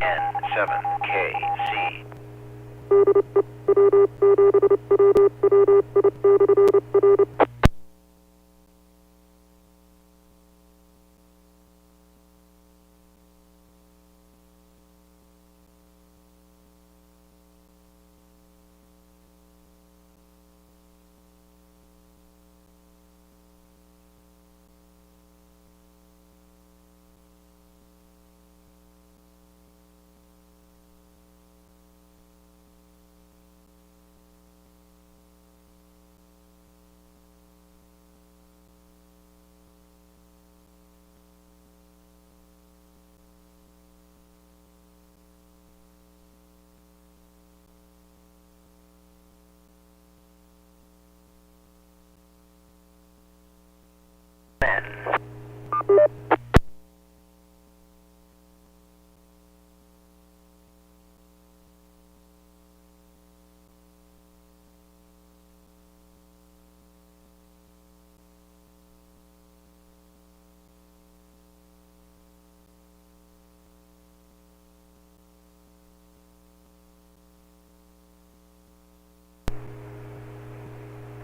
N7KC.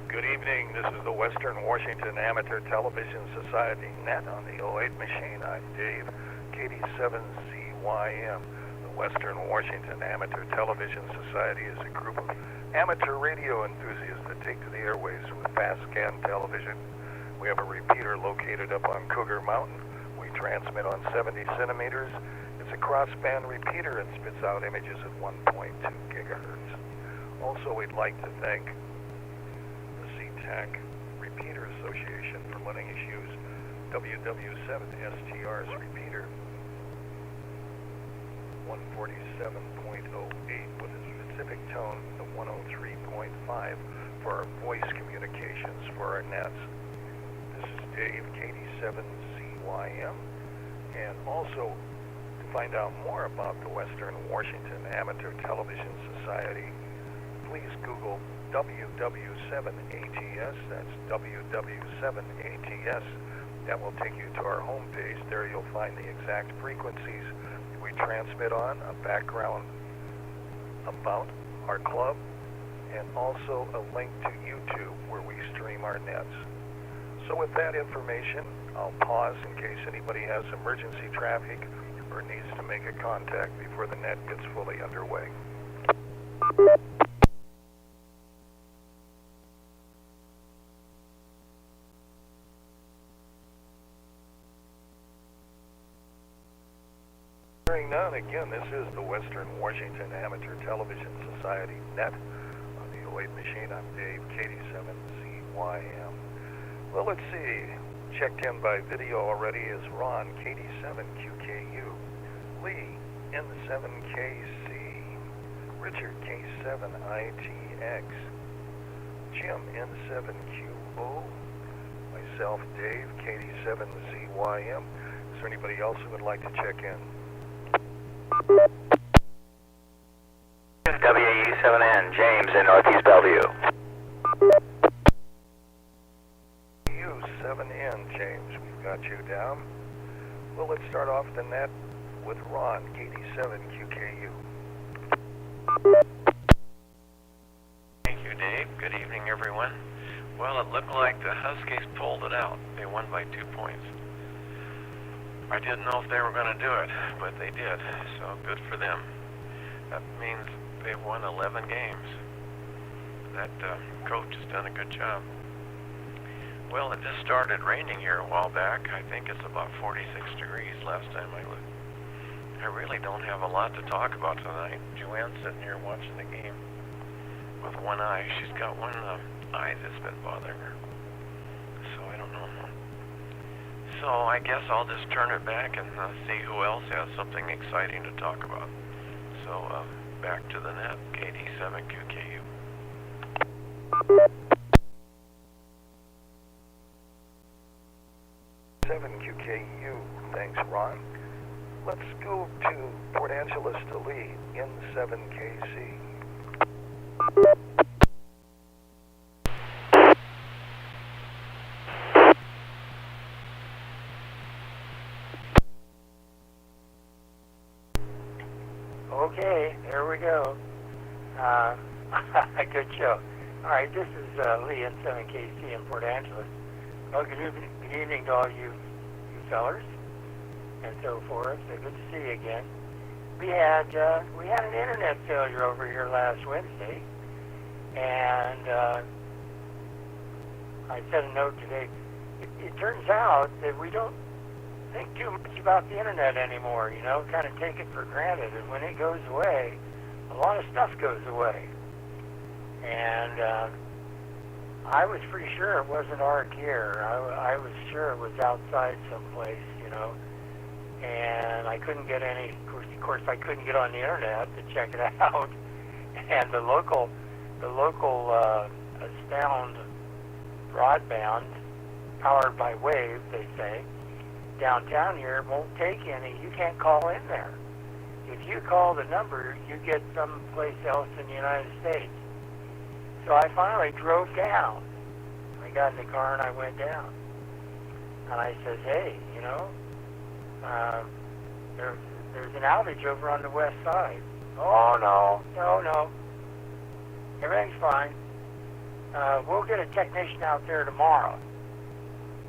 Good evening. This is the Western Washington Amateur Television Society net on the 08 machine. I'm Dave, KD7CYM. The Western Washington Amateur Television Society is a group of amateur radio enthusiasts that take to the airwaves with fast scan television. We have a repeater located up on Cougar Mountain. We transmit on 70 centimeters. It's a crossband repeater and spits out images at 1.2 gigahertz. Also, we'd like to thank Repeater Association for letting us use WW7ATS repeater 147.08 with a specific tone of 103.5 for our voice communications for our nets. This is Dave, KD7CYM, and also to find out more about the Western Washington Amateur Television Society, please Google WW7ATS, that's WW7ATS. That will take you to our homepage. There you'll find the exact frequencies we transmit on, a background about our club, and also a link to YouTube where we stream our nets. So with that information, I'll pause in case anybody has emergency traffic or needs to make a contact before the net gets fully underway. Hearing none, again, this is the Western Washington Amateur Television Society net on the 08 machine. I'm Dave, KD7CYM. Well, let's see. Checked in by video already is Ron, KD7QKU. Lee, N7KC. Richard, K7ITX. Jim, N7QO. Myself, Dave, KD7CYM. Is there anybody else who would like to check in? WW7N, James in Northeast Bellevue. U7N, James, we've got you down. Well, let's start off the net with Ron, KD7QKU. Thank you, Dave. Good evening, everyone. Well, it looked like the Huskies pulled it out. They won by 2 points. I didn't know if they were going to do it, but they did, so good for them. That means they've won 11 games. That coach has done a good job. Well, it just started raining here a while back. I think it's about 46 degrees last time I looked. I really don't have a lot to talk about tonight. Joanne's sitting here watching the game with one eye. She's got one eye that's been bothering her, so I don't know. So I guess I'll just turn it back and see who else has something exciting to talk about. So back to the net, KD7QKU. QKU, thanks, Ron. Let's go to Port Angeles to Lee, N7KC. Okay, there we go. Good show. All right, this is Lee in 7KC in Port Angeles. Well, good evening to all you fellers and so forth. So good to see you again. We had an internet failure over here last Wednesday, and I sent a note today. It turns out that we don't think too much about the internet anymore, you know, kind of take it for granted. And when it goes away, a lot of stuff goes away. And I was pretty sure it wasn't ARC here. I was sure it was outside someplace, you know. And I couldn't get any, of course I couldn't get on the internet to check it out. And the local Sound broadband, powered by Wave, they say, downtown here won't take any. You can't call in there. If you call the number, you get someplace else in the United States. So I finally drove down. I got in the car and I went down. And I says, hey, you know, there's an outage over on the west side. Oh, no. Everything's fine. We'll get a technician out there tomorrow.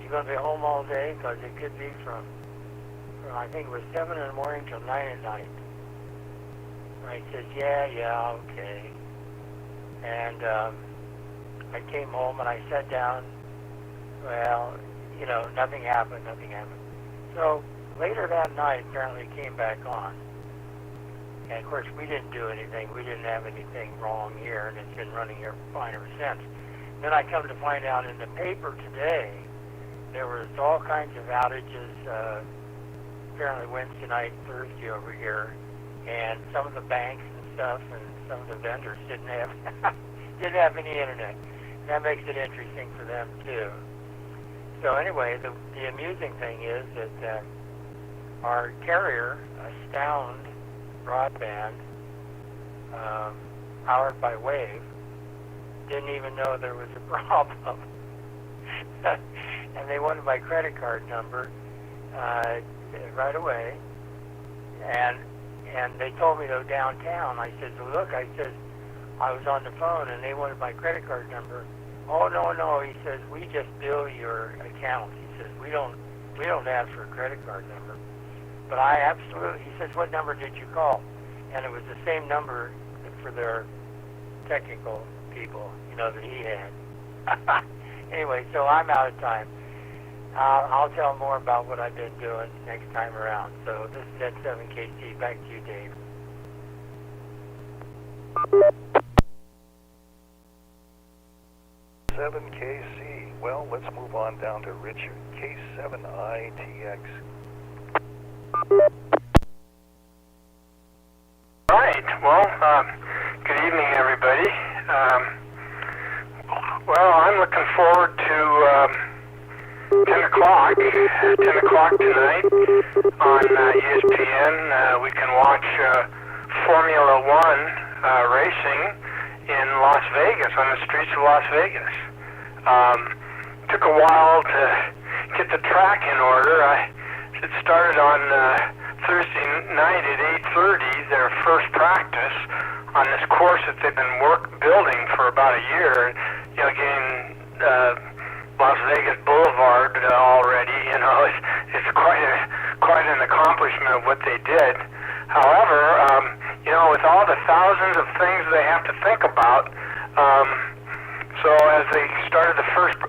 You're going to be home all day because it could be from I think it was 7 in the morning till 9 at night. And I said, yeah, okay. And I came home and I sat down. Well, you know, nothing happened. So later that night, apparently it came back on. And of course, we didn't do anything. We didn't have anything wrong here, and it's been running here fine ever since. Then I come to find out in the paper today, there was all kinds of outages, apparently Wednesday night, Thursday over here, and some of the banks and stuff, and some of the vendors didn't have any internet. That makes it interesting for them too. So anyway, the amusing thing is that our carrier, Sound broadband, powered by Wave, didn't even know there was a problem. And they wanted my credit card number right away. And they told me, though, downtown. I said, look, I was on the phone and they wanted my credit card number. Oh, no, he says, we just bill your account. He says, we don't ask for a credit card number. But he says, what number did you call? And it was the same number for their technical people, you know, that he had. Anyway, so I'm out of time. I'll tell more about what I've been doing next time around. So this is at 7KC. Back to you, Dave. WW7ATS. Well, let's move on down to Richard. K7ITX. Right. Well, good evening, everybody. Well, I'm looking forward to 10 o'clock tonight on ESPN. We can watch Formula One racing in Las Vegas, on the streets of Las Vegas. Took a while to get the track in order. It started on Thursday night at 8:30, their first practice on this course that they've been building for about a year. You know, getting Las Vegas Boulevard already. You know, it's quite an accomplishment of what they did. However, you know, with all the thousands of things they have to think about, so as they started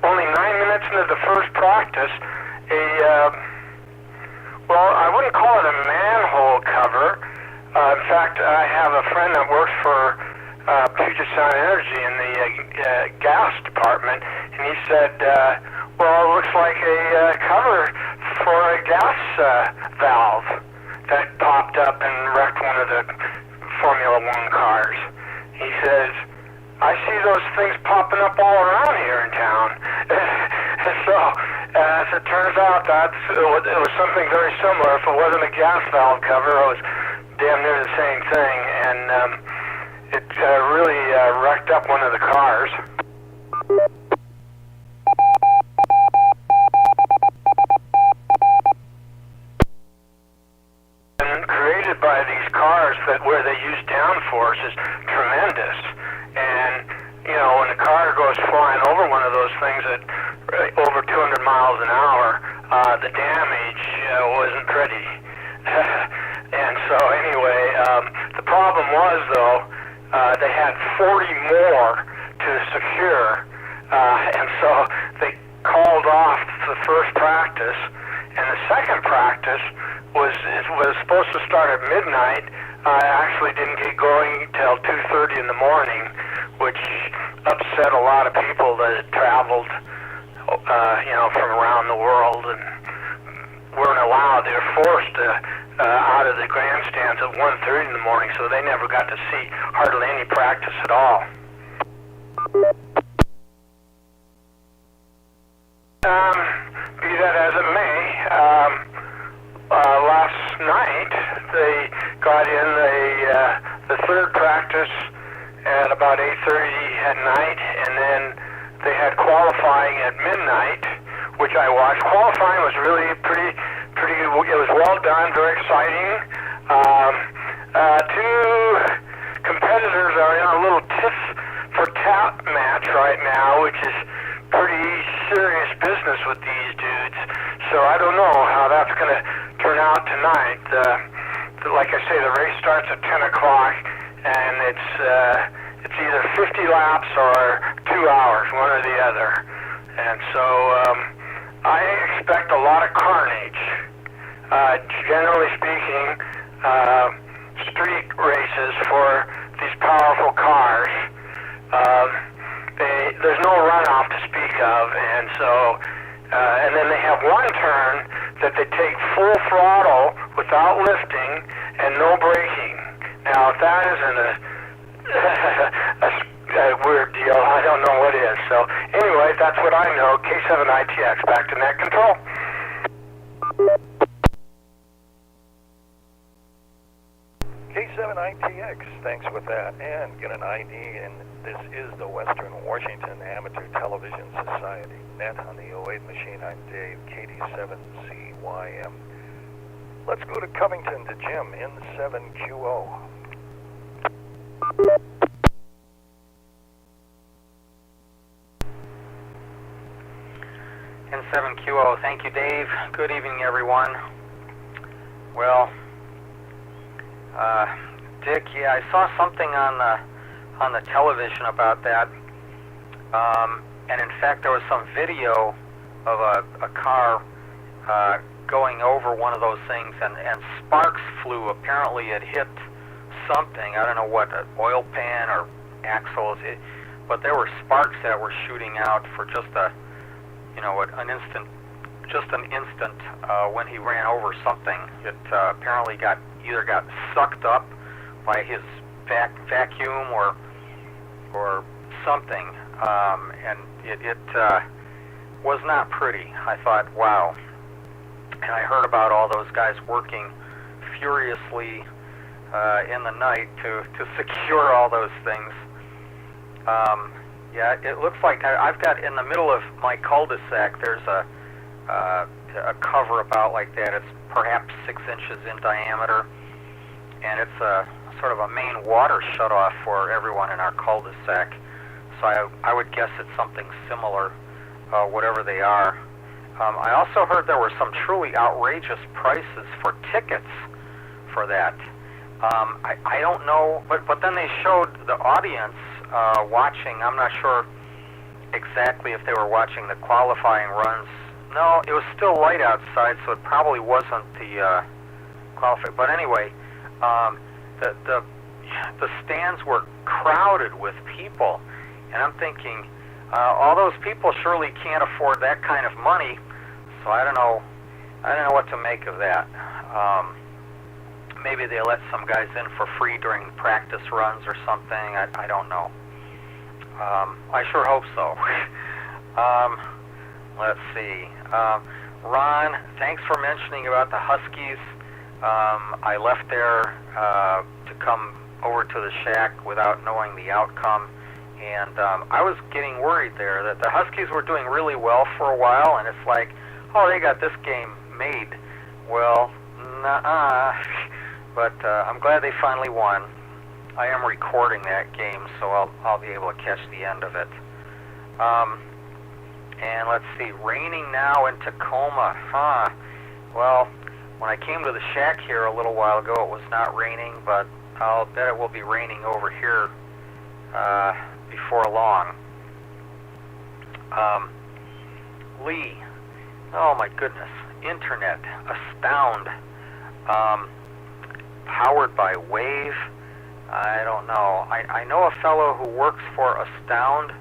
only 9 minutes into the first practice, well, I wouldn't call it a manhole cover. In fact, I have a friend that works for Puget Sound Energy in the gas department, and he said, well, it looks like a cover for a gas valve that popped up and wrecked one of the Formula One cars. He says, I see those things popping up all around here in town. So, as it turns out, it was something very similar. If it wasn't a gas valve cover, it was damn near the same thing, and it really wrecked up one of the cars. And created by these cars that where they use downforce is tremendous. And you know, when the car goes flying over one of those things at over 200 miles an hour, the damage wasn't pretty. And so anyway, the problem was though, they had 40 more to secure, and so they called off the first practice, and the second practice was supposed to start at midnight. Actually didn't get going till 2:30 in the morning, which upset a lot of people that had traveled, you know, from around the world and weren't allowed. They were forced out of the grandstands at 1:30 in the morning, so they never got to see hardly any practice at all. Be that as it may, last night they got in the third practice at about 8:30 at night, and then they had qualifying at midnight, which I watched. Qualifying was really pretty. It was well done, very exciting. Two competitors are in a little tit for tat match right now, which is pretty serious business with these dudes. So I don't know how that's going to turn out tonight. Like I say, the race starts at 10 o'clock, and it's either 50 laps or 2 hours, one or the other. And so I expect a lot of carnage. Generally speaking, street races for these powerful cars, there's no runoff to speak of, and so, and then they have one turn that they take full throttle without lifting and no braking. Now, if that isn't a weird deal, I don't know what is. So, anyway, that's what I know. K7ITX, back to net control. K7ITX, thanks with that, and get an ID, and this is the Western Washington Amateur Television Society. Net on the 08 machine, I'm Dave, KD7CYM. Let's go to Covington to Jim in 7QO. In 7QO, thank you, Dave. Good evening, everyone. Well, Dick, yeah, I saw something on the television about that, and in fact, there was some video of a car going over one of those things, and sparks flew. Apparently, it hit something. I don't know what, an oil pan or axles, but there were sparks that were shooting out for just an instant when he ran over something. It apparently either got sucked up by his vacuum or something, and it was not pretty. I thought, wow. And I heard about all those guys working furiously in the night to secure all those things. Yeah, it looks like I've got in the middle of my cul-de-sac, there's a cover about like that. It's perhaps 6 inches in diameter, and it's a sort of a main water shutoff for everyone in our cul-de-sac. So I would guess it's something similar, whatever they are. I also heard there were some truly outrageous prices for tickets for that. I don't know, but then they showed the audience watching. I'm not sure exactly if they were watching the qualifying runs. No, it was still light outside, so it probably wasn't the qualifying. But anyway, the stands were crowded with people, and I'm thinking, all those people surely can't afford that kind of money. So I don't know what to make of that. Maybe they let some guys in for free during practice runs or something. I don't know. I sure hope so. Let's see. Ron, thanks for mentioning about the Huskies. I left there to come over to the shack without knowing the outcome, and I was getting worried there that the Huskies were doing really well for a while, and it's like, oh, they got this game made. Well, nuh-uh. But I'm glad they finally won. I am recording that game, so I'll be able to catch the end of it. And let's see, raining now in Tacoma. Well, when I came to the shack here a little while ago, it was not raining, but I'll bet it will be raining over here before long. Lee, oh my goodness, internet, Astound, powered by Wave. I don't know. I know a fellow who works for Astound.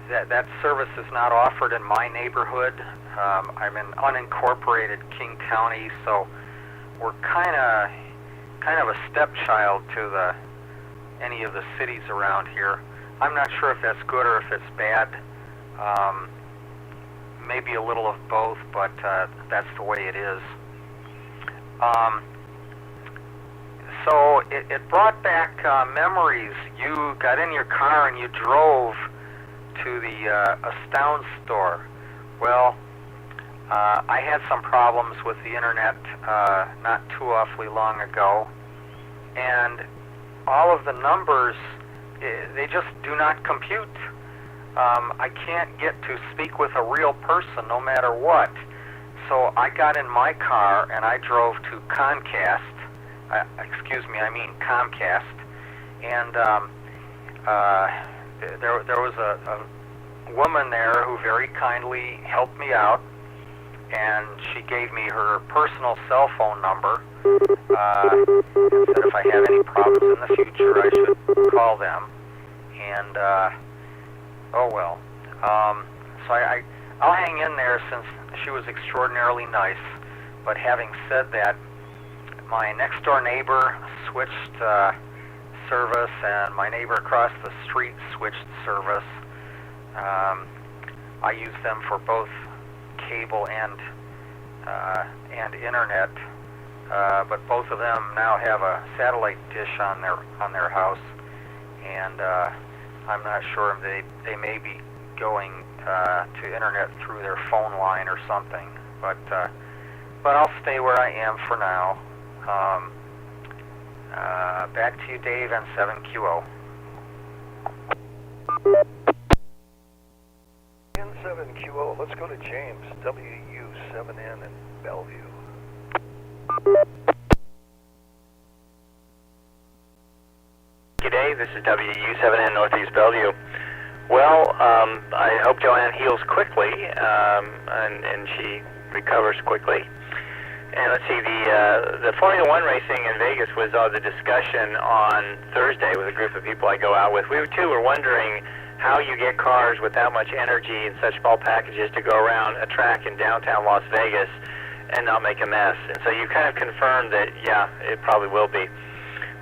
That service is not offered in my neighborhood. I'm in unincorporated King County, so we're kind of a stepchild to any of the cities around here. I'm not sure if that's good or if it's bad. Maybe a little of both, but that's the way it is. So it brought back memories. You got in your car and you drove to the Astound store. Well, I had some problems with the internet not too awfully long ago, and all of the numbers, they just do not compute. I can't get to speak with a real person no matter what. So I got in my car and I drove to Comcast. I mean Comcast. And there was a woman there who very kindly helped me out, and she gave me her personal cell phone number and said if I have any problems in the future I should call them. And oh well. So I'll hang in there since she was extraordinarily nice. But having said that, my next door neighbor switched service, and my neighbor across the street switched service. I use them for both cable and internet, but both of them now have a satellite dish on their house, and I'm not sure if they may be going to internet through their phone line or something, but I'll stay where I am for now. Back to you, Dave, N7QO. N7QO, let's go to James, WU7N in Bellevue. Good day, this is WU7N Northeast Bellevue. Well, I hope Joanne heals quickly, and she recovers quickly. And let's see, the Formula One racing in Vegas was the discussion on Thursday with a group of people I go out with. We too were wondering how you get cars with that much energy and such small packages to go around a track in downtown Las Vegas and not make a mess. And so you kind of confirmed that, yeah, it probably will be.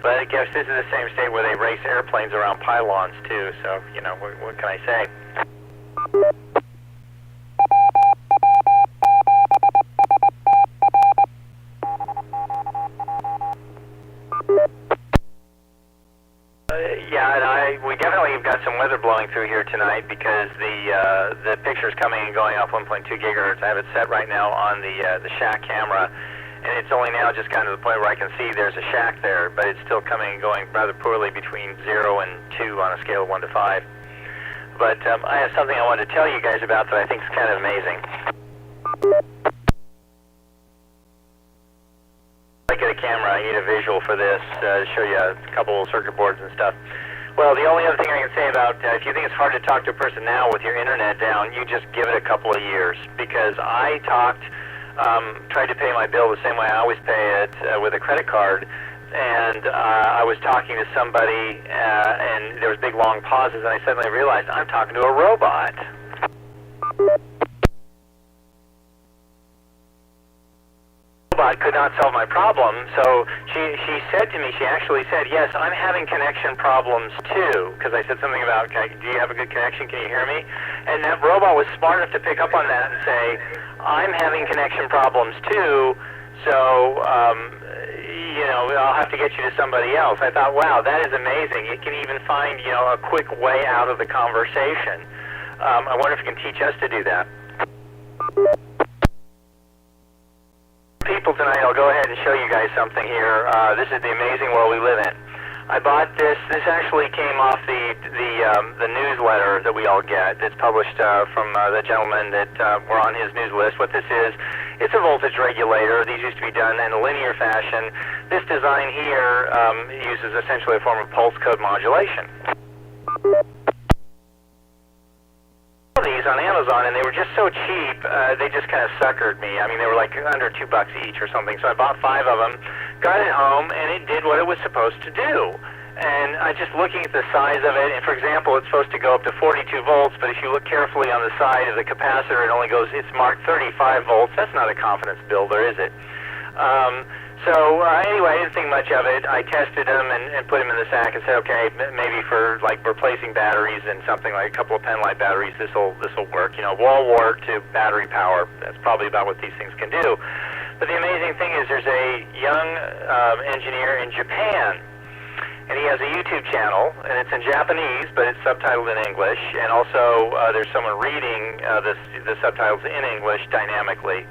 But I guess this is the same state where they race airplanes around pylons too, so, you know, what can I say? We definitely have got some weather blowing through here tonight because the picture's coming and going off 1.2 gigahertz. I have it set right now on the shack camera, and it's only now just gotten to the point where I can see there's a shack there, but it's still coming and going rather poorly between 0 and 2 on a scale of 1 to 5. But I have something I wanted to tell you guys about that I think is kind of amazing. I get a camera, I need a visual for this to show you a couple of circuit boards and stuff. Well, the only other thing I can say about, if you think it's hard to talk to a person now with your internet down, you just give it a couple of years. Because I tried to pay my bill the same way I always pay it, with a credit card, and I was talking to somebody, and there was big long pauses, and I suddenly realized I'm talking to a robot. Could not solve my problem, so she said to me, she actually said, yes, I'm having connection problems too, because I said something about, do you have a good connection, can you hear me? And that robot was smart enough to pick up on that and say, I'm having connection problems too, so, you know, I'll have to get you to somebody else. I thought, wow, that is amazing. It can even find, you know, a quick way out of the conversation. I wonder if it can teach us to do that. People tonight show you guys something here. This is the amazing world we live in. I bought this. This actually came off the newsletter that we all get. It's published from the gentleman that were on his news list. What this is, it's a voltage regulator. These used to be done in a linear fashion. This design here uses essentially a form of pulse code modulation. These on Amazon, and they were just so cheap, they just kind of suckered me. I mean, they were like under $2 each or something, so I bought 5 of them, got it home, and it did what it was supposed to do. And I just looking at the size of it, and for example, it's supposed to go up to 42 volts, but if you look carefully on the side of the capacitor, it only goes, it's marked 35 volts. That's not a confidence builder, is it? Anyway, I didn't think much of it. I tested them and put them in the sack and said, okay, maybe for like replacing batteries and something like a couple of pen light batteries, this will work. You know, wall wart to battery power. That's probably about what these things can do. But the amazing thing is, there's a young engineer in Japan, and he has a YouTube channel, and it's in Japanese, but it's subtitled in English. And also, there's someone reading the subtitles in English dynamically.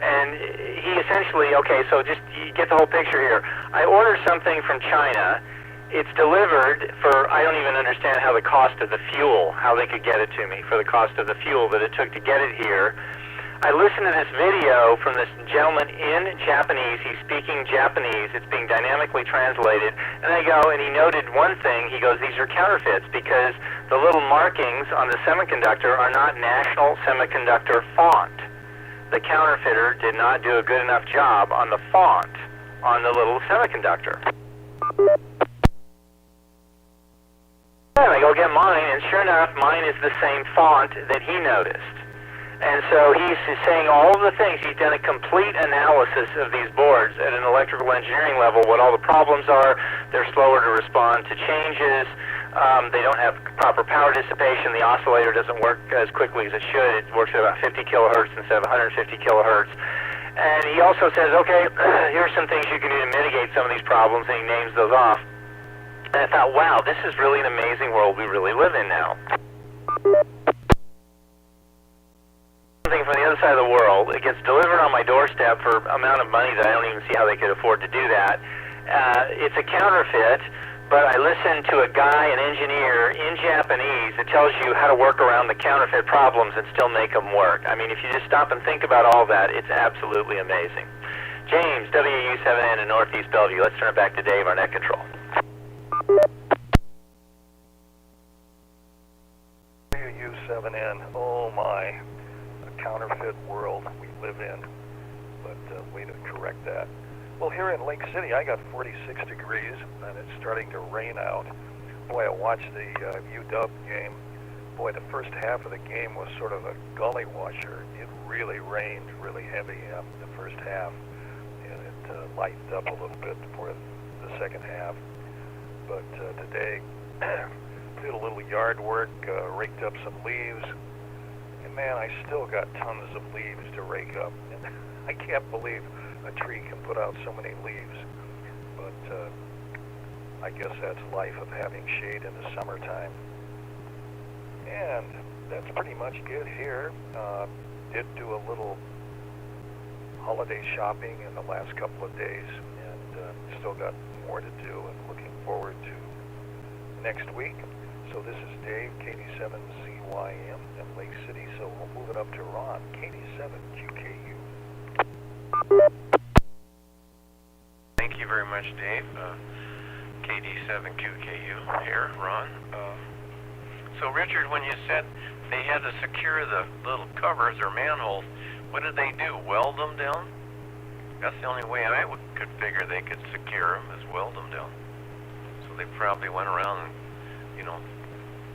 And he essentially, okay, so just you get the whole picture here. I ordered something from China. It's delivered for, I don't even understand how the cost of the fuel, how they could get it to me for the cost of the fuel that it took to get it here. I listened to this video from this gentleman in Japanese. He's speaking Japanese. It's being dynamically translated. And I go, and he noted one thing. He goes, these are counterfeits because the little markings on the semiconductor are not National Semiconductor font. The counterfeiter did not do a good enough job on the font on the little semiconductor. And I go get mine, and sure enough, mine is the same font that he noticed. And so he's saying all of the things. He's done a complete analysis of these boards at an electrical engineering level, what all the problems are. They're slower to respond to changes. They don't have proper power dissipation. The oscillator doesn't work as quickly as it should. It works at about 50 kilohertz instead of 150 kilohertz. And he also says, okay, here's some things you can do to mitigate some of these problems, and he names those off. And I thought, wow, this is really an amazing world we really live in now. Something from the other side of the world. It gets delivered on my doorstep for an amount of money that I don't even see how they could afford to do that. It's a counterfeit. But I listened to a guy, an engineer in Japanese, that tells you how to work around the counterfeit problems and still make them work. I mean, if you just stop and think about all that, it's absolutely amazing. James, WW7ATS in Northeast Bellevue. Let's turn it back to Dave, our net control. WW7N, oh my, a counterfeit world we live in. But way to correct that. Well, here in Lake City, I got 46 degrees, and it's starting to rain out. Boy, I watched the UW game. Boy, the first half of the game was sort of a gully washer. It really rained really heavy the first half, and it lightened up a little bit for the second half. But today, did a little yard work, raked up some leaves, and man, I still got tons of leaves to rake up. And I can't believe a tree can put out so many leaves, but I guess that's life of having shade in the summertime. And that's pretty much good here. Did do a little holiday shopping in the last couple of days, and still got more to do, and looking forward to next week. So this is Dave, KD7ZYM in Lake City, so we'll move it up to Ron, KD7QKU. Thank you very much, Dave. KD7QKU here, Ron. So, Richard, when you said they had to secure the little covers or manholes, what did they do? Weld them down? That's the only way I could figure they could secure them, is weld them down. So they probably went around and, you know,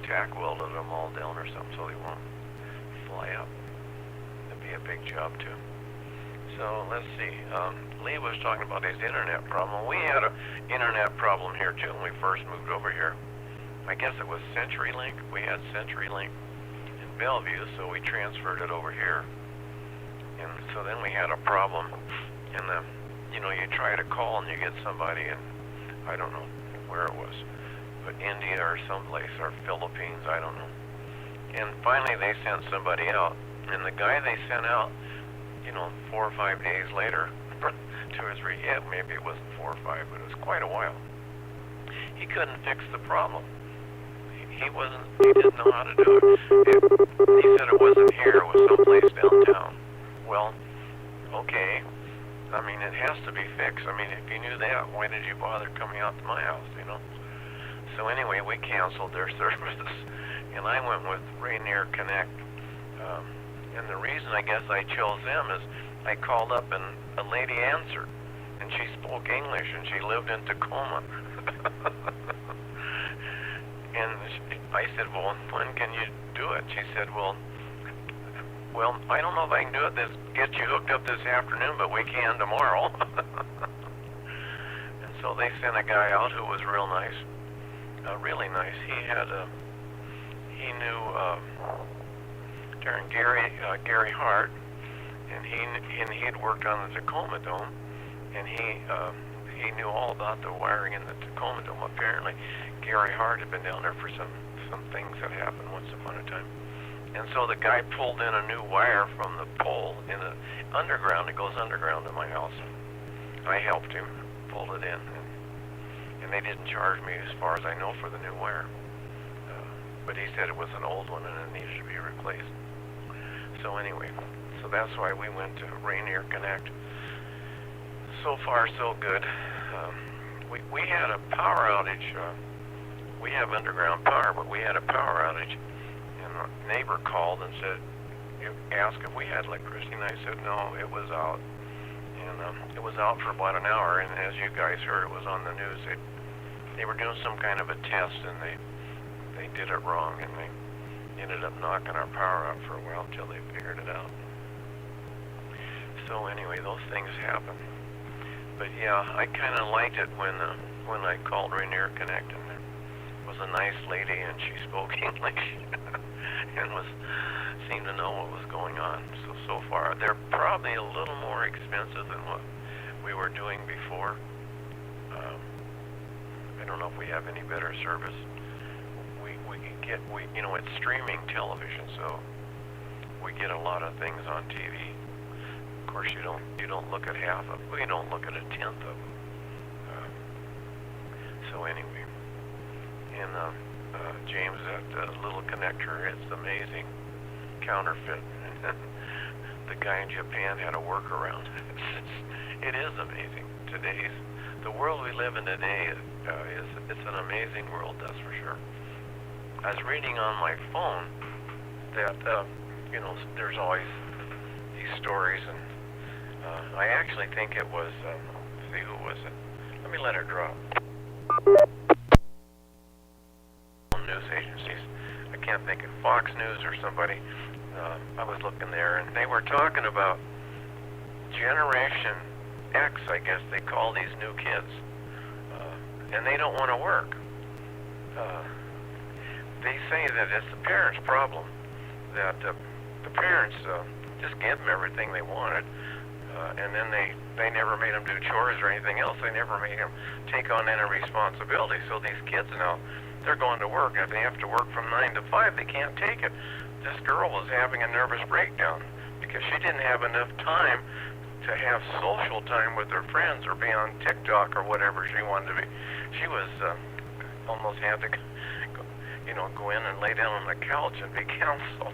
tack welded them all down or something so they won't fly up. That'd be a big job, too. So let's see. Lee was talking about his internet problem. We had an internet problem here too when we first moved over here. I guess it was CenturyLink. We had CenturyLink in Bellevue, so we transferred it over here. And so then we had a problem. And you know, you try to call and you get somebody in, I don't know where it was, but India or someplace, or Philippines, I don't know. And finally they sent somebody out. And the guy they sent out, you know, 4 or 5 days later, 2 or 3, yeah, maybe it wasn't 4 or 5, but it was quite a while. He couldn't fix the problem. He didn't know how to do it. He said it wasn't here, it was someplace downtown. Well, okay. I mean, it has to be fixed. I mean, if you knew that, why did you bother coming out to my house, you know? So anyway, we canceled their service, and I went with Rainier Connect. And the reason I guess I chose them is I called up and a lady answered, and she spoke English, and she lived in Tacoma. And I said, well, when can you do it? She said, well, I don't know if I can do it. Get you hooked up this afternoon, but we can tomorrow. And so they sent a guy out who was real nice, really nice. He knew Gary Hart, and he had worked on the Tacoma Dome, and he knew all about the wiring in the Tacoma Dome. Apparently, Gary Hart had been down there for some things that happened once upon a time. And so the guy pulled in a new wire from the pole in the underground. It goes underground to my house. I helped him, pulled it in, and they didn't charge me, as far as I know, for the new wire. But he said it was an old one and it needed to be replaced. So anyway, so that's why we went to Rainier Connect. So far, so good. We had a power outage. We have underground power, but we had a power outage. A neighbor called and asked if we had electricity, and I said no, it was out. And it was out for about an hour, and as you guys heard, it was on the news. They were doing some kind of a test, and they did it wrong, and they ended up knocking our power out for a while until they figured it out. So anyway, those things happen. But yeah, I kind of liked it when I called Rainier Connect, and there was a nice lady, and she spoke English. And seemed to know what was going on. So far, they're probably a little more expensive than what we were doing before. I don't know if we have any better service. It's streaming television, so we get a lot of things on TV. Of course, you don't look at half of them. Well, you don't look at a tenth of them. So anyway, and James, that little connector, it's amazing. Counterfeit. The guy in Japan had a workaround. It is amazing. The world we live in today it's an amazing world, that's for sure. I was reading on my phone that there's always these stories, and I actually think it was let's see, who was it? Let me let her drop. News agencies. I can't think of Fox News or somebody. I was looking there, and they were talking about Generation X, I guess they call these new kids, and they don't want to work. They say that it's the parents' problem, that the parents just gave them everything they wanted, and then they never made them do chores or anything else. They never made them take on any responsibility. So these kids now, they're going to work, and if they have to work from 9 to 5, they can't take it. This girl was having a nervous breakdown because she didn't have enough time to have social time with her friends or be on TikTok or whatever she wanted to be. She was almost had to go in and lay down on the couch and be counseled.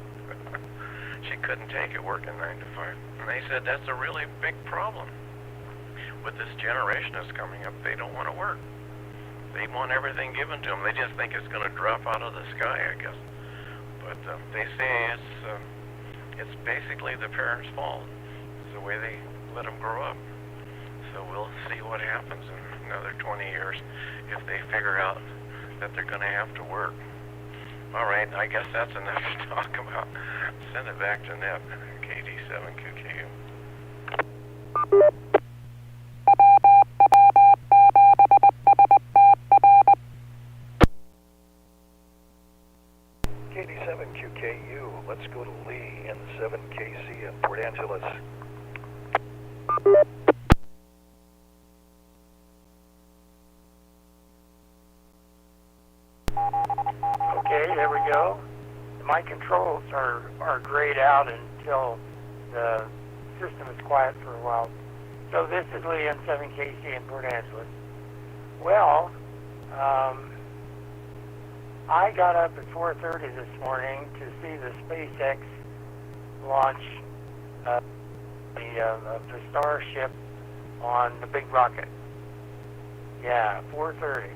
She couldn't take it working 9 to 5. And they said that's a really big problem with this generation that's coming up. They don't want to work. They want everything given to them. They just think it's going to drop out of the sky, I guess. But they say it's basically the parents' fault. It's the way they let them grow up. So we'll see what happens in another 20 years if they figure out that they're going to have to work. All right, I guess that's enough to talk about. Send it back to Neb, KD7QKU. KD7QKU, let's go to Lee in 7KC in Port Angeles. Okay, there we go. My controls are grayed out until the system is quiet for a while. So this is Lee on 7KC in Port Angeles. Well, I got up at 4:30 this morning to see the SpaceX launch the Starship on the big rocket. Yeah, 4:30.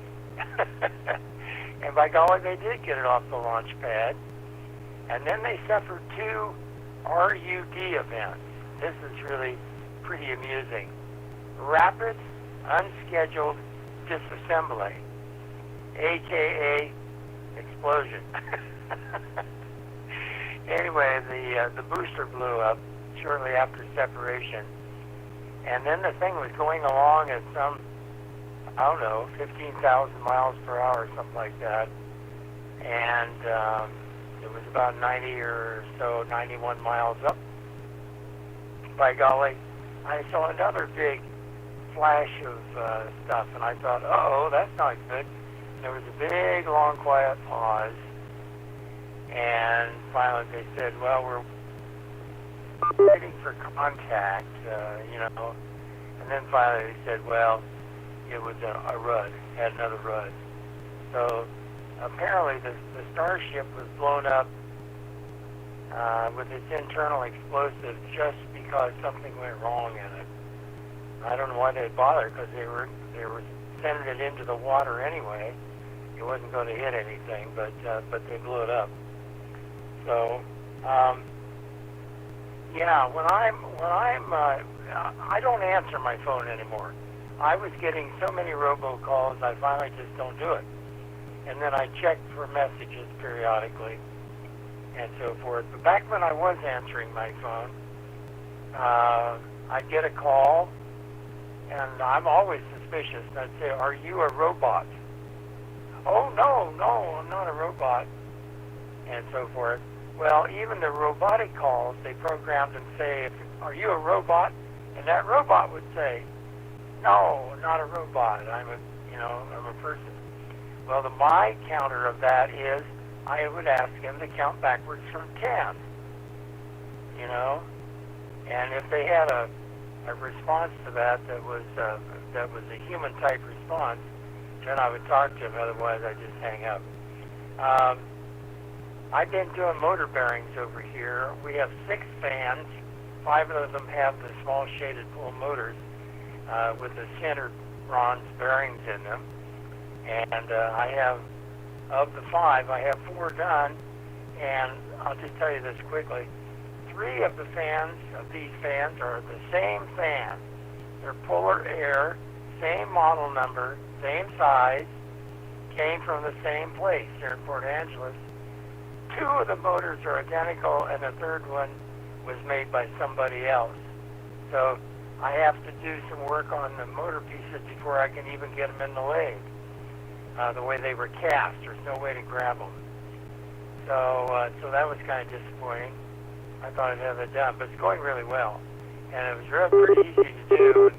And by golly, they did get it off the launch pad. And then they suffered 2 RUD events. This is really pretty amusing. Rapid, unscheduled disassembly, aka explosion. Anyway, the booster blew up shortly after separation, and then the thing was going along at some, I don't know, 15,000 miles per hour, something like that, and it was about 90 or so, 91 miles up. By golly, I saw another big flash of stuff, and I thought, uh-oh, that's not good. And there was a big, long, quiet pause, and finally they said, well, we're waiting for contact, and then finally they said, well, it was a RUD, had another RUD. So apparently the Starship was blown up with its internal explosive just because something went wrong in it. I don't know why they'd bother, because they were sending it into the water anyway. It wasn't going to hit anything, but they blew it up. So yeah, when I'm I don't answer my phone anymore. I was getting so many robocalls, I finally just don't do it. And then I check for messages periodically and so forth. But back when I was answering my phone, I'd get a call, and I'm always suspicious. I'd say, are you a robot? Oh, no, I'm not a robot, and so forth. Well, even the robotic calls, they programmed and say, are you a robot? And that robot would say, no, not a robot. I'm a person. Well, the my counter of that is I would ask him to count backwards from 10. And if they had a response to that was a human type response, then I would talk to him. Otherwise, I'd just hang up. I've been doing motor bearings over here. We have 6 fans. 5 of them have the small shaded pull motors with the center bronze bearings in them. And I have, of the 5, I have 4 done. And I'll just tell you this quickly. 3 of these fans are the same fan. They're Polar Air, same model number, same size, came from the same place here in Port Angeles. 2 of the motors are identical, and the 3rd one was made by somebody else. So I have to do some work on the motor pieces before I can even get them in the lathe. The way they were cast, there's no way to grab them. So that was kind of disappointing. I thought I'd have it done, but it's going really well. And it was pretty easy to do.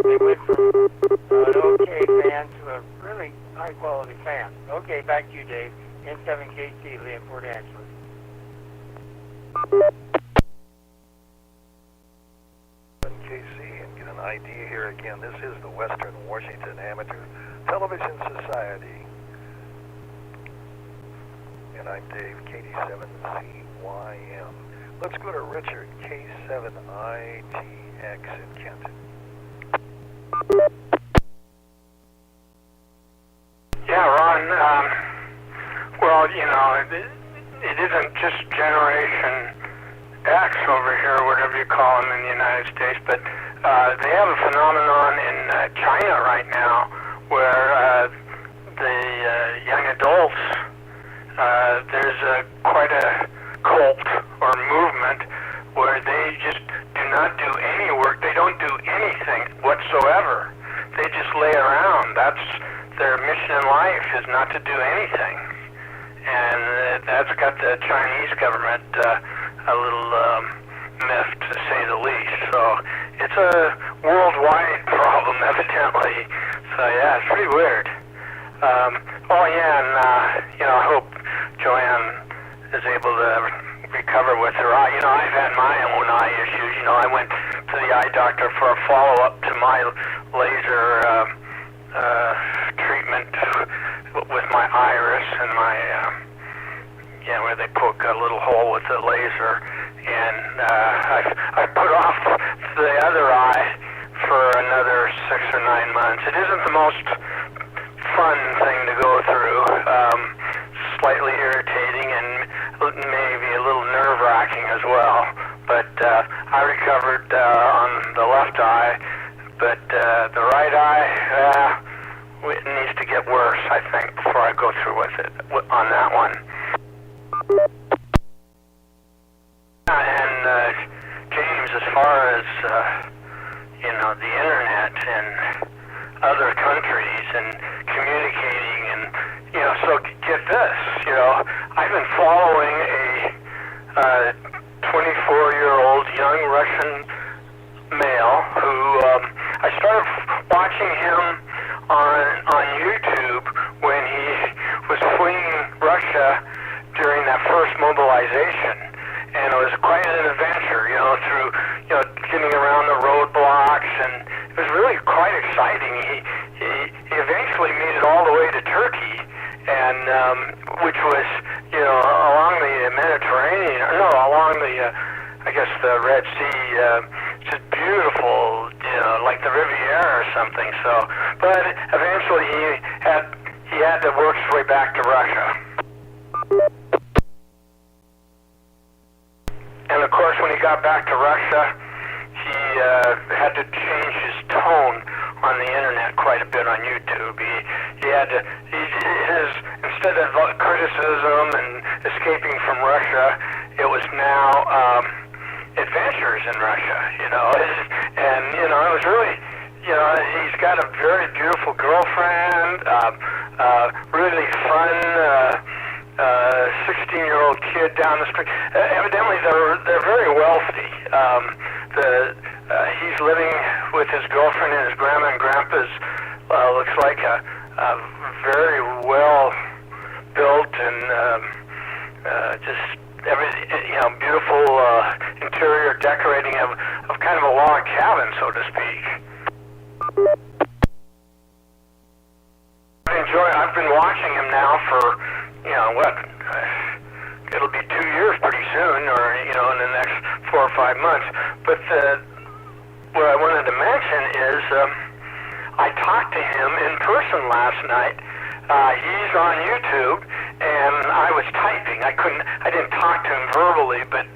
They went from an okay fan to a really high-quality fan. Okay, back to you, Dave. N7KC, Lee in Port Angeles. KC, and get an idea here again. This is the Western Washington Amateur Television Society. And I'm Dave, KD7CYM. Let's go to Richard, K7ITX in Kent. Yeah, Ron, well, it isn't just Generation X over here, whatever you call them in the United States, but they have a phenomenon in China right now where the young adults, there's quite a cult or movement where they just do not do any work. They don't do anything whatsoever. They just lay around. That's their mission in life, is not to do anything. And that's got the Chinese government a little miffed, to say the least. So it's a worldwide problem, evidently. So yeah, it's pretty weird. I hope Joanne is able to recover with her eye. I've had my own eye issues. I went to the eye doctor for a follow-up to my laser treatment with my iris and my, where they poke a little hole with the laser. And I put off the other eye for another 6 or 9 months. It isn't the most fun thing to go through. Slightly irritating and maybe a little nerve-wracking as well. But I recovered on the left eye, but the right eye, it needs to get worse, I think, before I go through with it on that one. And James, as far as the internet and other countries and communicating and so get this, I've been following a 24-year-old young Russian male who I started watching him on YouTube when he was fleeing Russia during that first mobilization, and it was quite an adventure, through getting around the roadblocks, and it was really quite exciting. He eventually made it all the way to Turkey, and which was along the Mediterranean, along the the Red Sea, just beautiful, like the Riviera or something. So, but eventually he had to work his way back to Russia. And of course, when he got back to Russia, he had to change his tone on the internet quite a bit on YouTube. He had to, instead of criticism and escaping from Russia, it was now adventures in Russia, and it was really, he's got a very beautiful girlfriend, really fun 16-year-old kid down the street. Evidently, they're very wealthy. He's living with his girlfriend and his grandma and grandpa's. Looks like a very well built and just beautiful interior decorating of kind of a log cabin, so to speak. I've been watching him now for it'll be 2 years pretty soon, or in the next 4 or 5 months. But what I wanted to mention is I talked to him in person last night. He's on YouTube, and I was typing. I didn't talk to him verbally, but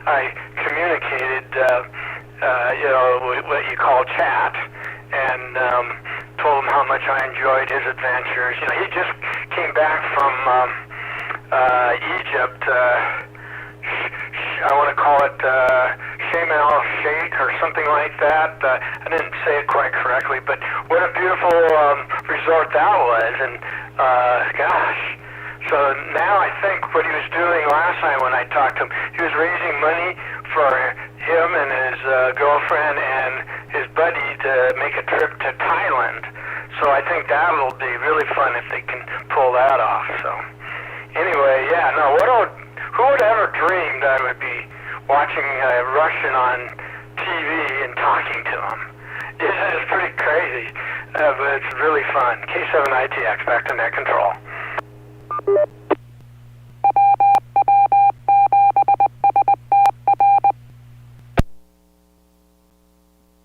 I communicated, what you call chat, and told him how much I enjoyed his adventures. He just came back from Egypt. I want to call it Sharm el-Sheikh or something like that. I didn't say it quite correctly, but what a beautiful resort that was. And gosh, so now I think what he was doing last time when I talked to him, he was raising money for him and his girlfriend and his buddy to make a trip to Thailand. So I think that'll be really fun if they can pull that off. So anyway, who would ever dream that I would be watching a Russian on TV and talking to him? It's pretty crazy, but it's really fun. K7ITX, back to net control.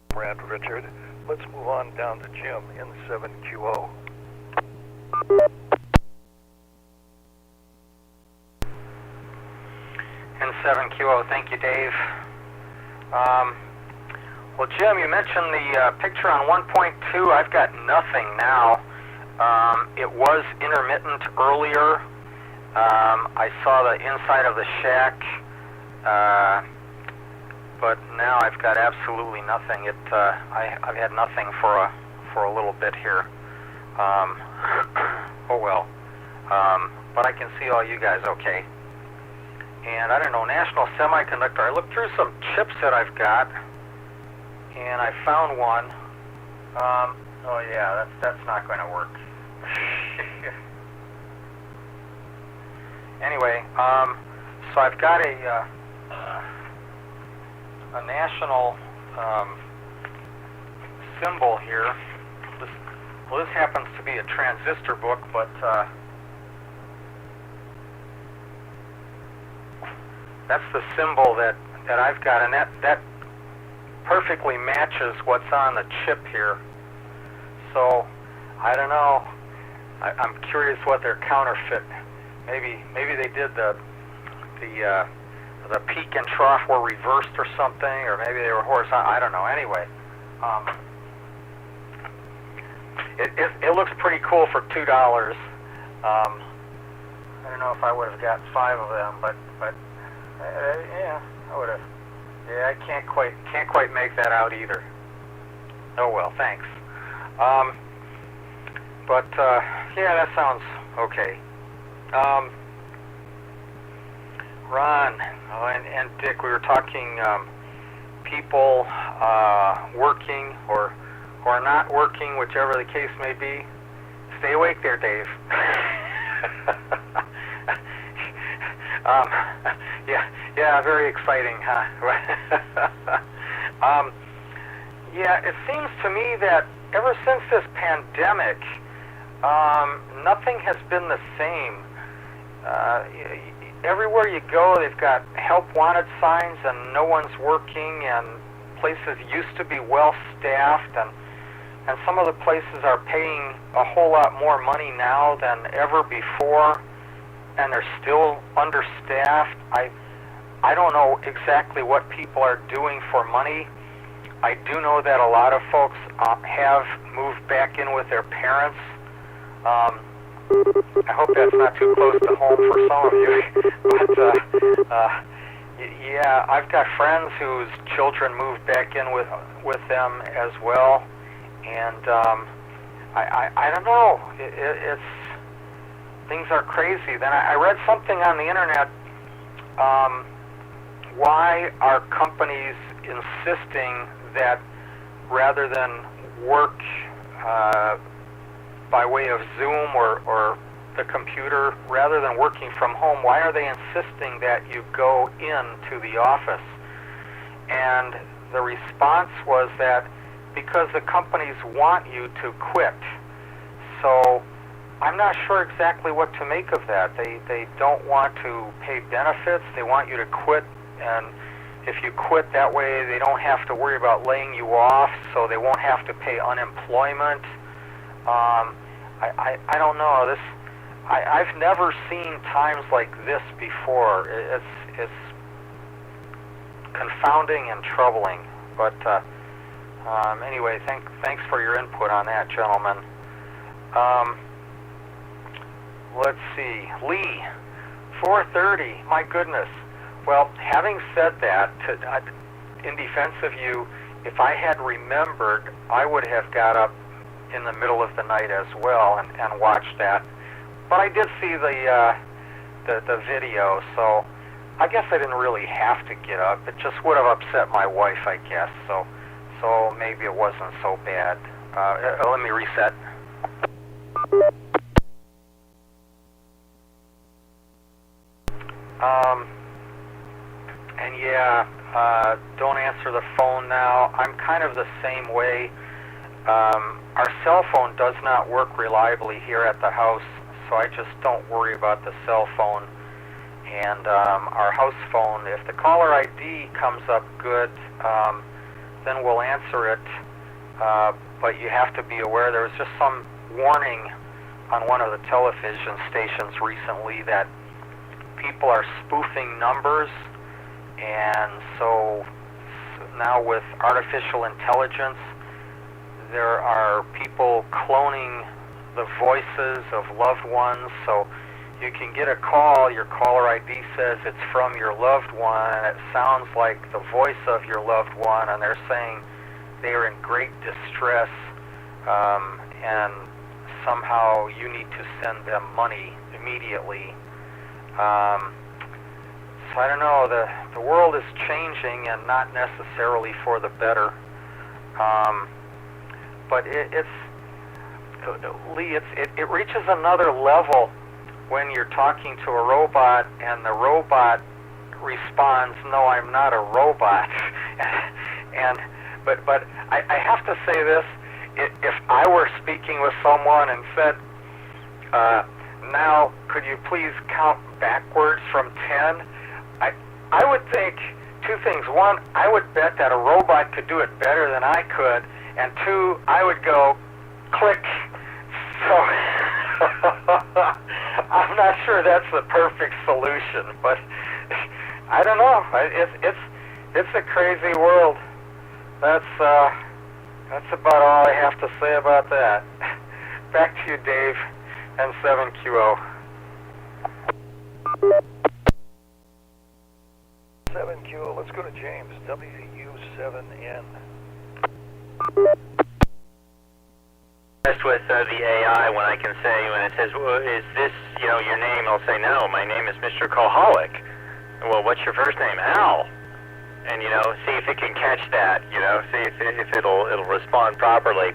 Brad Richard. Let's move on down to Jim in 7QO. N7QO, thank you, Dave. Well, Jim, you mentioned the picture on 1.2. I've got nothing now. It was intermittent earlier. I saw the inside of the shack, but now I've got absolutely nothing. I've had nothing for a little bit here. Oh well. But I can see all you guys okay. And I don't know, National Semiconductor, I looked through some chips that I've got, and I found one. Oh yeah, that's not going to work. Anyway, so I've got a National symbol here. This happens to be a transistor book, but that's the symbol that I've got, and that perfectly matches what's on the chip here. So I don't know. I'm curious what their counterfeit. Maybe they did the peak and trough were reversed or something, or maybe they were horizontal. I don't know. Anyway, it looks pretty cool for $2. I don't know if I would have got 5 of them, but yeah, I would have. Yeah, I can't quite make that out either. Oh well, thanks. But yeah, that sounds okay. Ron and Dick, we were talking people working or not working, whichever the case may be. Stay awake there, Dave. Yeah, very exciting, huh? Yeah, it seems to me that ever since this pandemic, nothing has been the same. Everywhere you go, they've got help wanted signs and no one's working, and places used to be well staffed, and some of the places are paying a whole lot more money now than ever before, and they're still understaffed. I don't know exactly what people are doing for money. I do know that a lot of folks have moved back in with their parents. I hope that's not too close to home for some of you, but yeah, I've got friends whose children moved back in with them as well, and I don't know. It's things are crazy. Then I read something on the internet. Why are companies insisting that rather than work by way of Zoom or the computer, rather than working from home, why are they insisting that you go into the office? And the response was that because the companies want you to quit. So I'm not sure exactly what to make of that. They don't want to pay benefits. They want you to quit, and if you quit that way, they don't have to worry about laying you off, so they won't have to pay unemployment. I don't know. I've never seen times like this before. It's confounding and troubling. But anyway, thanks for your input on that, gentlemen. Let's see, Lee, 4:30. My goodness. Well, having said that, in defense of you, if I had remembered, I would have got up in the middle of the night as well and watched that. But I did see the video, so I guess I didn't really have to get up. It just would have upset my wife, I guess. So maybe it wasn't so bad. Let me reset. And yeah, don't answer the phone now. I'm kind of the same way. Our cell phone does not work reliably here at the house, so I just don't worry about the cell phone. And our house phone, if the caller ID comes up good, then we'll answer it. But you have to be aware, there was just some warning on one of the television stations recently that people are spoofing numbers, and so now with artificial intelligence, there are people cloning the voices of loved ones, so you can get a call, your caller ID says it's from your loved one, and it sounds like the voice of your loved one, and they're saying they are in great distress, and somehow you need to send them money immediately. So I don't know, the world is changing, and not necessarily for the better. But Lee, it reaches another level when you're talking to a robot and the robot responds, "No, I'm not a robot." And But I have to say this: if I were speaking with someone and said, "Now, could you please count backwards from 10?" I would think two things. One, I would bet that a robot could do it better than I could, and two, I would go click. So I'm not sure that's the perfect solution, but I don't know. It's a crazy world. That's about all I have to say about that. Back to you, Dave, N7QO. 7QO, let's go to James, WU7N. With the AI, when I can say, when it says, well, is this, your name? I'll say, no, my name is Mr. Koholic. Well, what's your first name? Al. And, see if it can catch that, see if it'll respond properly.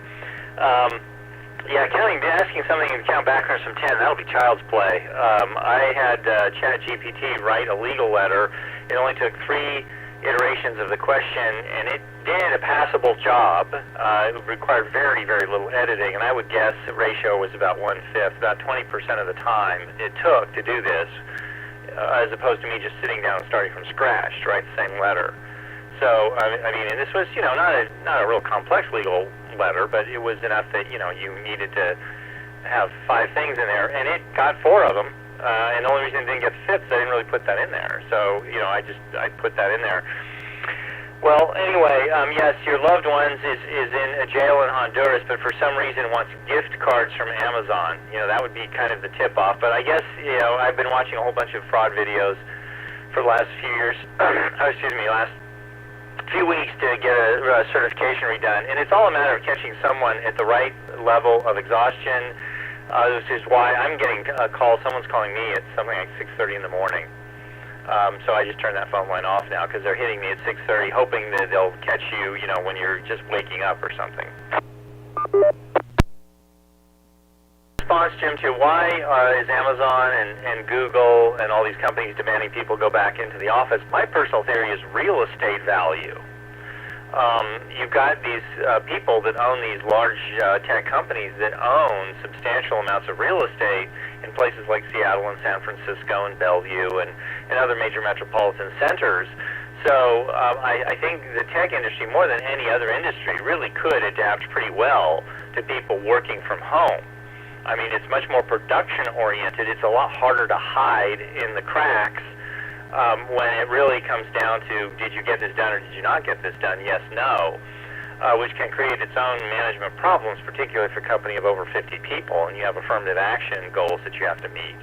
Asking something to count backwards from 10, that'll be child's play. I had ChatGPT write a legal letter. It only took 3 iterations of the question, and it did a passable job. It required very, very little editing, and I would guess the ratio was about 1/5, about 20% of the time it took to do this, as opposed to me just sitting down and starting from scratch to write the same letter. So, and this was, not a real complex legal letter, but it was enough that, you needed to have 5 things in there, and it got 4 of them. And the only reason it didn't get 5th is I didn't really put that in there. So, I put that in there. Well, anyway, yes, your loved ones is in a jail in Honduras, but for some reason wants gift cards from Amazon. That would be kind of the tip-off. But I guess, I've been watching a whole bunch of fraud videos for the last few years, last few weeks to get a certification redone. And it's all a matter of catching someone at the right level of exhaustion. This is why I'm getting a call. Someone's calling me at something like 6:30 in the morning. So I just turned that phone line off now because they're hitting me at 6:30, hoping that they'll catch you, when you're just waking up or something. Response, Jim, to why is Amazon and Google and all these companies demanding people go back into the office? My personal theory is real estate value. You've got these people that own these large tech companies that own substantial amounts of real estate in places like Seattle and San Francisco and Bellevue and other major metropolitan centers. So I think the tech industry, more than any other industry, really could adapt pretty well to people working from home. I mean, it's much more production-oriented. It's a lot harder to hide in the cracks when it really comes down to, did you get this done or did you not get this done? Yes, no, which can create its own management problems, particularly for a company of over 50 people, and you have affirmative action goals that you have to meet.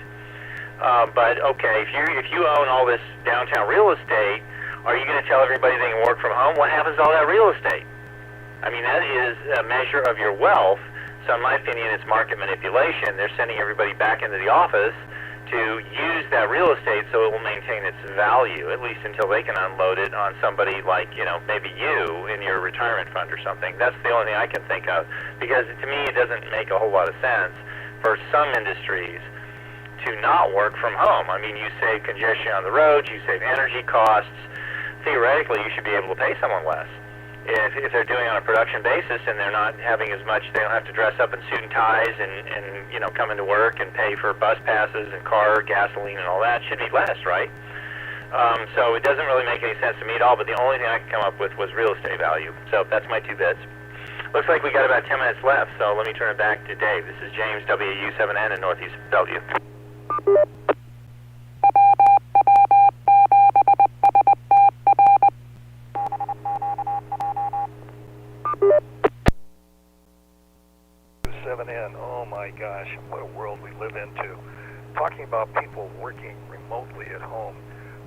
But okay, if you own all this downtown real estate, are you going to tell everybody they can work from home? What happens to all that real estate? I mean, that is a measure of your wealth. So in my opinion, it's market manipulation. They're sending everybody back into the office to use that real estate so it will maintain its value, at least until they can unload it on somebody like, maybe you in your retirement fund or something. That's the only thing I can think of, because to me it doesn't make a whole lot of sense for some industries to not work from home. I mean, you save congestion on the roads, you save energy costs. Theoretically, you should be able to pay someone less. If they're doing it on a production basis and they're not having as much, they don't have to dress up in suit and ties and come into work and pay for bus passes and car, gasoline and all that, should be less, right? So it doesn't really make any sense to me at all, but the only thing I could come up with was real estate value. So that's my 2 bits. Looks like we got about 10 minutes left, so let me turn it back to Dave. This is James, WU7N in Northeast Bellevue. Oh my gosh, what a world we live into. Talking about people working remotely at home,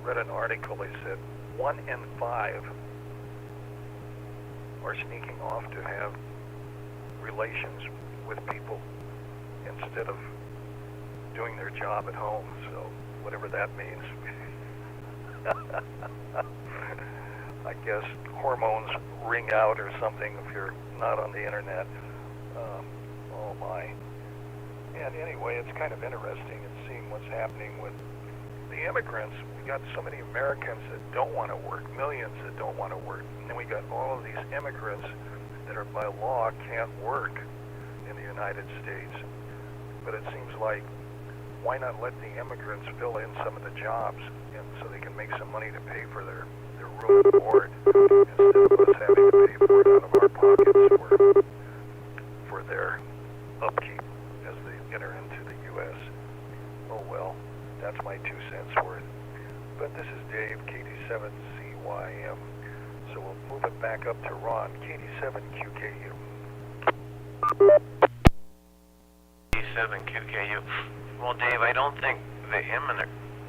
read an article, they said 1 in 5 are sneaking off to have relations with people instead of doing their job at home, so whatever that means. I guess hormones ring out or something if you're not on the internet. Oh my. And anyway, it's kind of interesting in seeing what's happening with the immigrants, we got so many Americans that don't want to work, millions that don't want to work, and then we got all of these immigrants that are by law can't work in the United States. But it seems like, why not let the immigrants fill in some of the jobs, and so they can make some money to pay for their room and board, instead of us having to pay for it out of our pockets for their upkeep as they enter into the U.S. Oh well, that's my 2 cents worth. But this is Dave, KD7CYM. So we'll move it back up to Ron, KD7QKU. KD7QKU. Well, Dave, I don't think the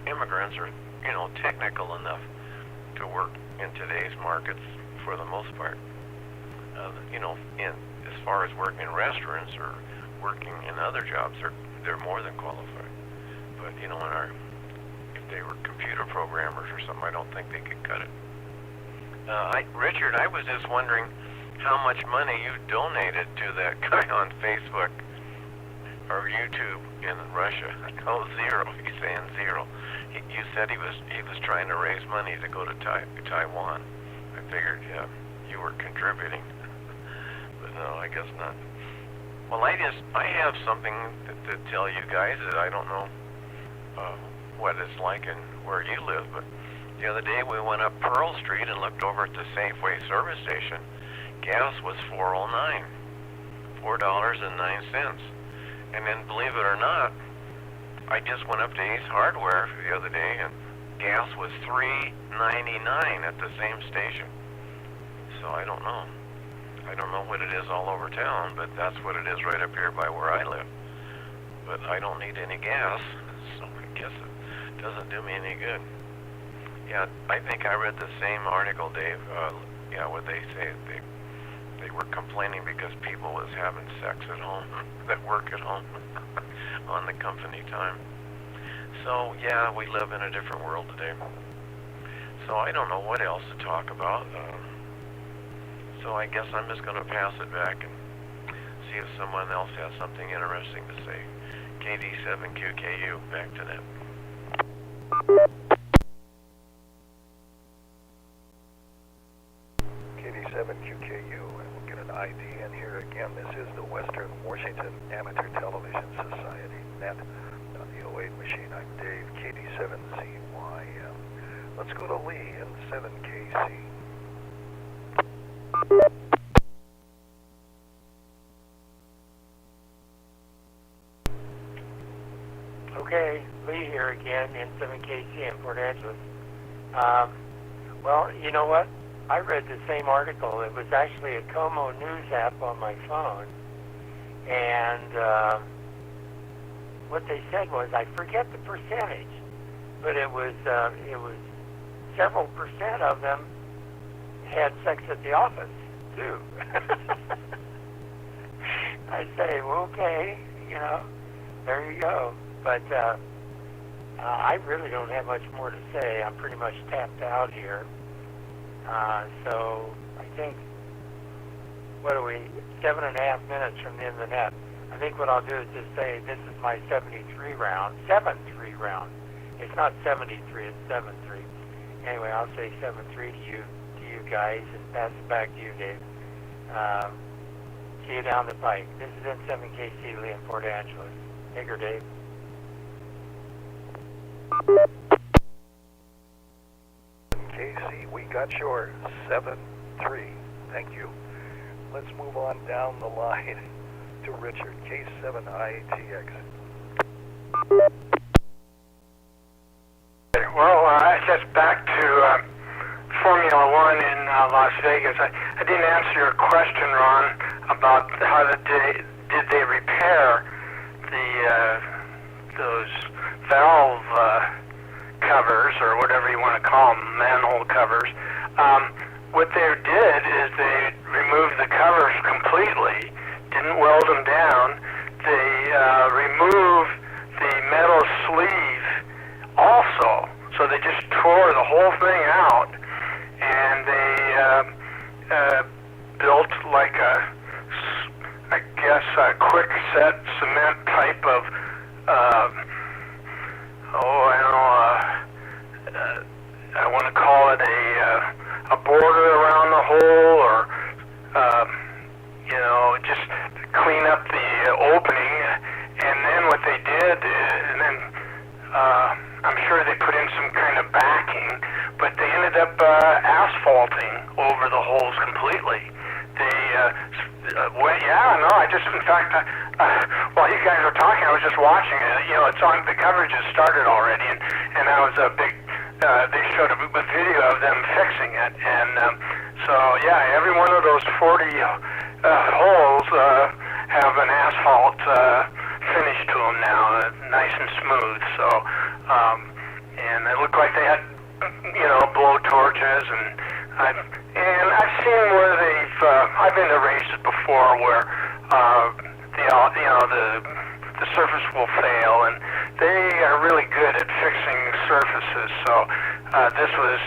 immigrants are, technical enough to work in today's markets for the most part. As far as working in restaurants or working in other jobs, they're more than qualified. But if they were computer programmers or something, I don't think they could cut it. Richard, I was just wondering how much money you donated to that guy on Facebook or YouTube in Russia. Oh, zero. He's saying zero. You said he was trying to raise money to go to Taiwan. I figured, you were contributing, but no, I guess not. Well, I have something to tell you guys that I don't know what it's like and where you live, but the other day we went up Pearl Street and looked over at the Safeway service station. Gas was $4.09, $4.09. And then, believe it or not, I just went up to Ace Hardware the other day, and gas was $3.99 at the same station. So I don't know. I don't know what it is all over town, but that's what it is right up here by where I live. But I don't need any gas, so I guess it doesn't do me any good. Yeah, I think I read the same article, Dave. What they say, they were complaining because people was having sex at home, that work at home, on the company time. So, yeah, we live in a different world today. So I don't know what else to talk about. So I guess I'm just going to pass it back and see if someone else has something interesting to say. KD7QKU, back to them. KD7QKU, and we'll get an ID in here again. This is the Western Washington Amateur Television Society net on the 08 machine. I'm Dave, KD7CYM. Let's go to Lee in 7KC. Okay, Lee here again in 7KC in Port Angeles. Well, you know what? I read the same article. It was actually a Como News app on my phone, and what they said was, I forget the percentage, but it was several percent of them had sex at the office too. I say, well, okay, there you go. But I really don't have much more to say. I'm pretty much tapped out here. So I think, 7.5 minutes from the end of the net. I think what I'll do is just say this is my 73 round. It's not 73, it's 7-3. Anyway, I'll say 7-3 to you guys, and pass it back to you, Dave. See you down the pike. This is N7KC Lee in Port Angeles. Take her, Dave. KC, we got your 7-3. Thank you. Let's move on down the line to Richard, K7IATX. Well, just back to Formula One in Las Vegas. I didn't answer your question, Ron, about how did they repair those valve covers, or whatever you want to call them, manhole covers. What they did is they removed the covers completely, didn't weld them down. They removed the metal sleeve also, so they just tore the whole thing out, and they built like a quick set cement type of border around the hole, or just clean up the opening. And then what they did, and then I'm sure they put in some kind of backing, but they ended up asphalting over the holes completely. In fact, while you guys were talking, I was just watching it. It's on, the coverage has started already, and that was a big, they showed a video of them fixing it. And so, yeah, every one of those 40 holes have an asphalt finish to them now, nice and smooth. So, and it looked like they had, blow torches, and I've seen where I've been to races before where the surface will fail, and they are really good at fixing surfaces. So this was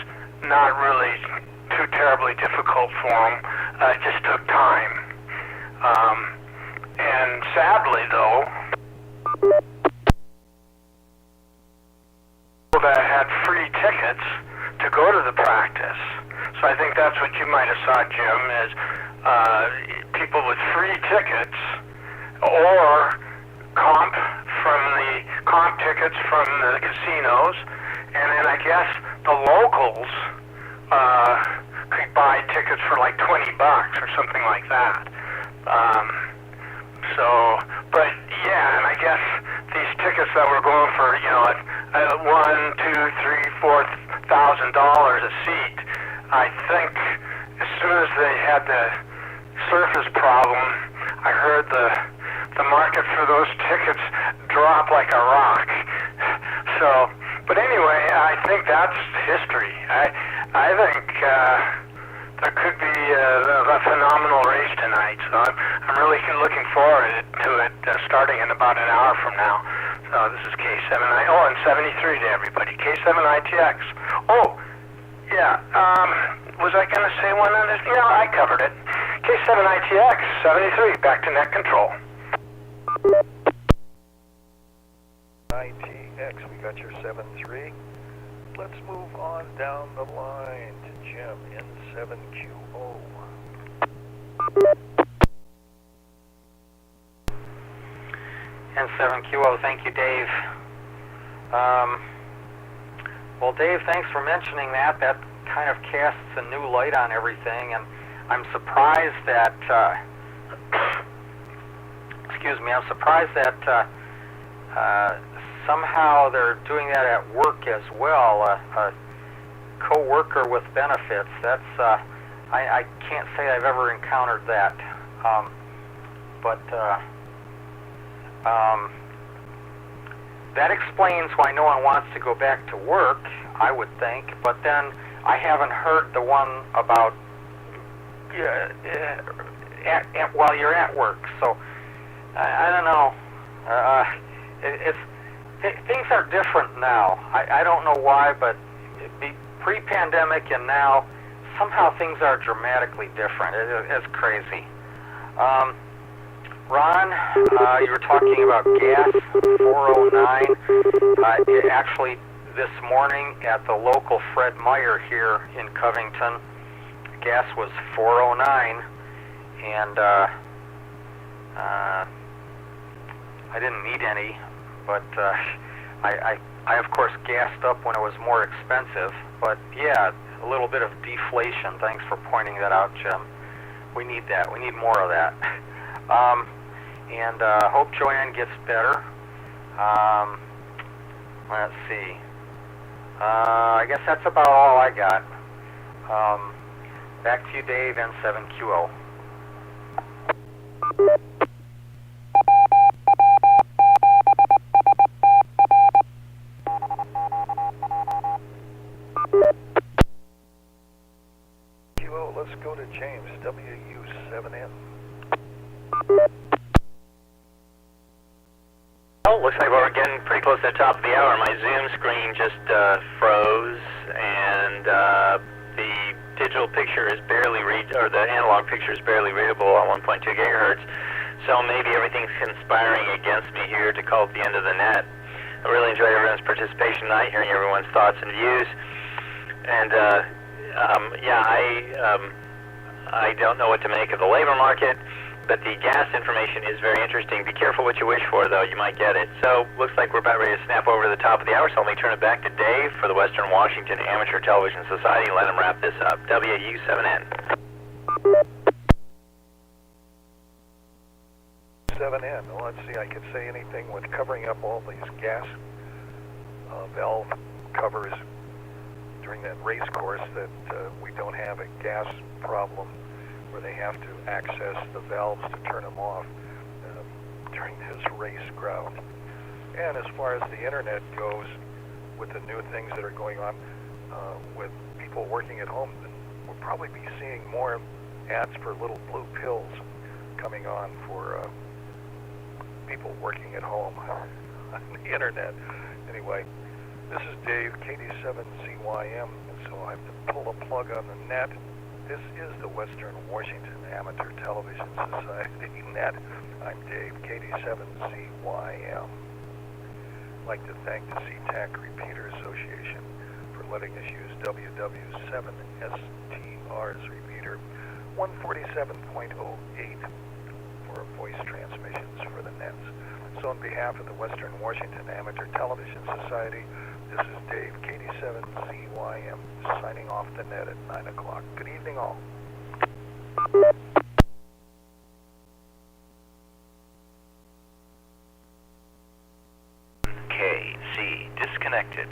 not really too terribly difficult for them. It just took time. And sadly, though, that had free tickets to go to the practice. So I think that's what you might have saw, Jim, is people with free tickets or comp tickets from the casinos, and then I guess the locals could buy tickets for like $20 or something like that. But yeah, and I guess these tickets that were going for, $1,000, $2,000, $3,000, $4,000 a seat, I think as soon as they had the surface problem, I heard the market for those tickets drop like a rock. So, but anyway, I think that's history. I think there could be a phenomenal race tonight. So I'm really looking forward to it starting in about an hour from now. So this is K7I. Oh, and 73 to everybody. K7ITX. Oh, yeah. Was I going to say one on this? Yeah, I covered it. K7ITX 73. Back to net control. ITX, we got your 7-3. Let's move on down the line to Jim in 7QO. And 7QO, thank you, Dave. Well, Dave, thanks for mentioning that. That kind of casts a new light on everything, and I'm surprised that, I'm surprised that somehow they're doing that at work as well. A co-worker with benefits. That's I can't say I've ever encountered that. That explains why no one wants to go back to work, I would think. But then I haven't heard the one about while you're at work. So I don't know. Things are different now. I don't know why, but pre-pandemic and now, somehow things are dramatically different. It's crazy. Ron, you were talking about gas, 409. Actually, this morning at the local Fred Meyer here in Covington, gas was 409, and I didn't need any, but I of course gassed up when it was more expensive. But yeah, a little bit of deflation. Thanks for pointing that out, Jim. We need that. We need more of that. And hope Joanne gets better. Let's see. I guess that's about all I got. Back to you, Dave, N7QO. Let's go to James, WW7N. Well, looks like we're getting pretty close to the top of the hour. My Zoom screen just froze, and the digital picture is barely or the analog picture is barely readable on 1.2 gigahertz. So maybe everything's conspiring against me here to call it the end of the net. I really enjoyed everyone's participation tonight, hearing everyone's thoughts and views. And I don't know what to make of the labor market, but the gas information is very interesting. Be careful what you wish for, though. You might get it. So, looks like we're about ready to snap over to the top of the hour, so let me turn it back to Dave for the Western Washington Amateur Television Society. Let him wrap this up. WU7N. 7N. Well, let's see, I could say anything with covering up all these gas valve covers during that race course that we don't have a gas problem where they have to access the valves to turn them off during this race ground. And as far as the internet goes, with the new things that are going on with people working at home, we'll probably be seeing more ads for little blue pills coming on for people working at home on the internet. Anyway, this is Dave, KD7CYM, and so I have to pull a plug on the net. This is the Western Washington Amateur Television Society net. I'm Dave, KD7CYM. I'd like to thank the SeaTac Repeater Association for letting us use WW7STR's repeater 147.08 for voice transmissions for the nets. So on behalf of the Western Washington Amateur Television Society, this is Dave, KD7CYM, signing off the net at 9 o'clock. Good evening, all. KC disconnected.